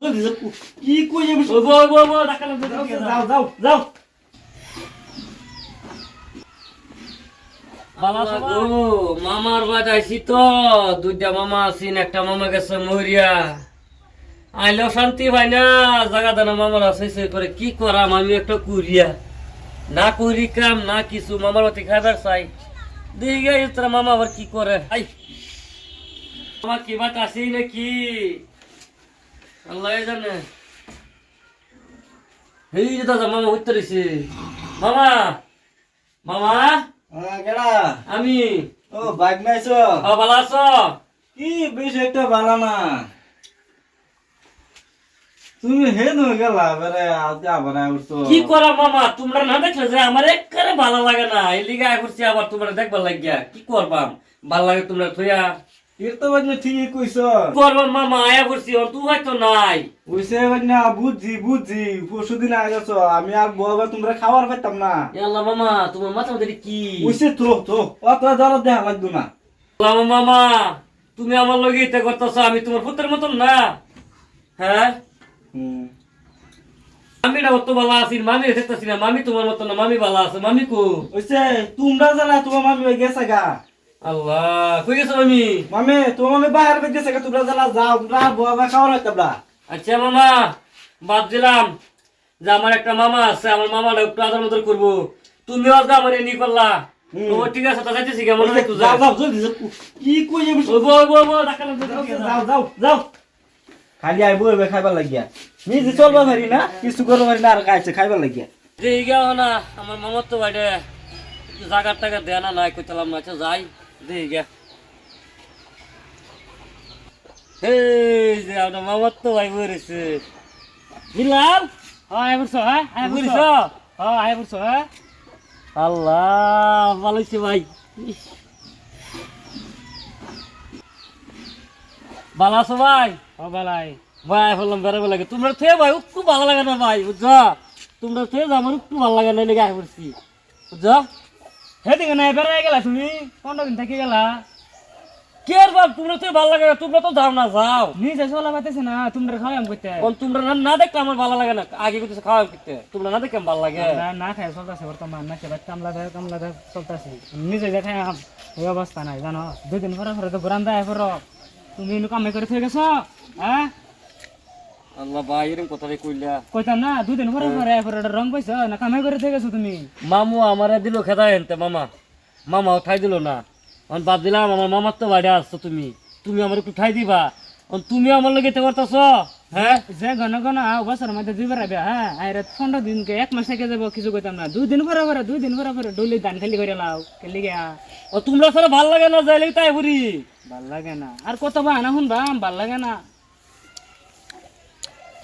কি কই যাবি যাও যাও যাও মামার বাজাইছি তো দুইটা মামা আছেন একটা মামা গেছে মরিয়া আইলো শান্তি ভাই না জায়গা দানা মামার আছে করে কি করাম আমি একটা কুরিয়া না করি কাম না কিছু মামার বাতি খাবার চাই দিকে তোরা মামা আবার কি করে আই আমার কি বাত আসি নাকি আল্লাহ জানে এই যে দাদা মামা উঠতে রয়েছে মামা মামা কেডা আমি ও বাইক নাইছো ভালো আছো কি বেশ একটা ভালো না তুমি হে ন গেলা বেরে আজ আবার উঠছো কি করা মামা তোমরা না দেখলে যে আমার একবারে ভালো লাগে না এই লিগা করছি আবার তোমরা দেখবার লাগিয়া কি করবাম ভালো লাগে তোমরা থইয়া এর তো বাজনা ঠিকই কইছো করবাম মামা আয়া করছি আর তুই হয়তো নাই ওইসে বাজনা বুঝছি পরশুদিন আগে গেছো আমি আর বলবা তোমরা খাবার পাইতাম না আল্লাহ মামা তোমার মাথা মধ্যে কি ওইসে তো অত দরদ দেখা লাগতো না আল্লাহ মামা তুমি আমার লগে এটা করতেছো আমি তোমার পুত্রের মতন না হ্যাঁ মামি না অত ভালো আছি মামি দেখতেছি না মামি তোমার মতন না মামি ভালো আছে মামি কো ওইসে তোমরা জানা তোমার মামি হয়ে গেছে গা আল্লাহ কই গেছো মামি মামি তোমার মামি বাইরে হয়ে গেছে গা তোমরা জানা যাও তোমরা বলবা খাবার পাইতাম না আচ্ছা মামা বাদ দিলাম যে আমার একটা মামা আছে আমার মামাটা একটু আদর মদর করবো তুমিও আজকে আমার এনি করলা ও ঠিক আছে তা যাইতেছি কেমন একটু যাও যাও জলদি যাও কি কই যাবি যাও যাও যাও খালি আইবো এবে খাইবার লাগিয়া নিজে চলবা পারি না কিছু করবা পারি না আর খাইছে খাইবার লাগিয়া এই গেও না আমার মামার তো বাইরে জাগার টাকা দেয় না নাই কইতালাম না আচ্ছা যাই দেই গে এই যে আমার মামার তো ভাই বলেছে বিলাল আয় বলছো হ্যাঁ আয় বুঝছ বলছো আয় বলছো হ্যাঁ আল্লাহ ভালো হইছে ভাই ভালো আছো ভাই ও বালাই ভাই বললাম বেড়াবে লাগে তোমরা থে ভাই খুব ভালো লাগে না ভাই বুঝছো তোমরা থে আমার একটু ভালো লাগে না লেগে আয় করছি বুঝছো হেদিকে নাই বেড়াই গেলা তুমি 15 দিন থেকে গেলা কে আর বাপ তোমরা থে ভালো লাগে না তোমরা তো যাও না যাও নিজে চলা পাইতেছে না তোমরা খাওয়াম করতে কোন তোমরা না দেখলে আমার ভালো লাগে না আগে করতেছে খাওয়া করতে তোমরা না দেখলে আমার ভালো লাগে না খাই চলতেছে বর্তমান না খেয়ে কামলা দেয় চলতেছে নিজে দেখাই এই অবস্থা নাই জানো 2 দিন পরে তো ঘুরান দেয় পর তুমি ইনু কামে করে থেকে গেছো হ্যাঁ আল্লাহ ভাই এরকম কথা কইলা কইতাম না 2 দিন পরে রং পাইছো না কামে করে থেকে গেছো তুমি মামু আমারে দিল খেদা এনতে মামা উঠাই দিল না আমি বাদ দিলাম আমার মামার তো বাড়ি আসছো তুমি আমার একটু ঠাই দিবা তুমি আমার লগে এটা করতেছ হ্যাঁ যে ঘন ঘন বছরের মধ্যে 2 বার আইবে হ্যাঁ আইরে 15 দিনকে 1 মাস থেকে যাব কিছু কইতাম না 2 দিন পরে ডলি ধান খালি করে লাও খেলি গিয়া তোমরা সারা ভাল লাগে না যাইলে তাই বুড়ি ভাল লাগে না আর কত বাহানা শুনবা ভাল লাগে না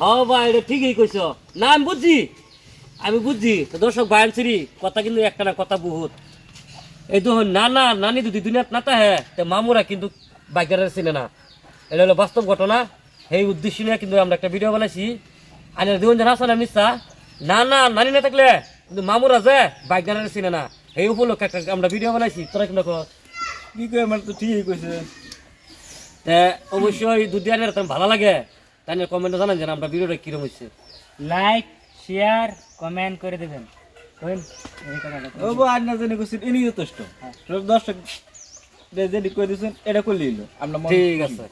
হ্যাঁ ভাই এটা ঠিকই কইছ না আমি বুঝছি তো দর্শক ভাই আনছিরি কথা কিন্তু একটা না কথা বহুত এই তো নানি যদি দুনিয়াত না তাহে মামুরা কিন্তু বাইকারের ছিল না এটা হলো বাস্তব ঘটনা এই উদ্দেশ্য নিয়ে কিন্তু আমরা একটা ভিডিও বানাইছি আর দুজন জানা আছে না মিশা নানি না থাকলে কিন্তু মামুরা যে বাইকারের ছিল না এই উপলক্ষে একটা আমরা ভিডিও বানাইছি তোরা কিন্তু কি কই আমার তো ঠিকই কইছে অবশ্যই দুধ আনের ভালো লাগে তাই কমেন্টে জানান যে আমরা ভিডিওটা কিরকম হচ্ছে লাইক শেয়ার কমেন্ট করে দিবেন কইন এই কথাটা ও বো আর না জানি কইছেন ইনি যথেষ্ট সব দর্শক যে কই দিছেন এটা করলেই হলো আমরা ঠিক আছে।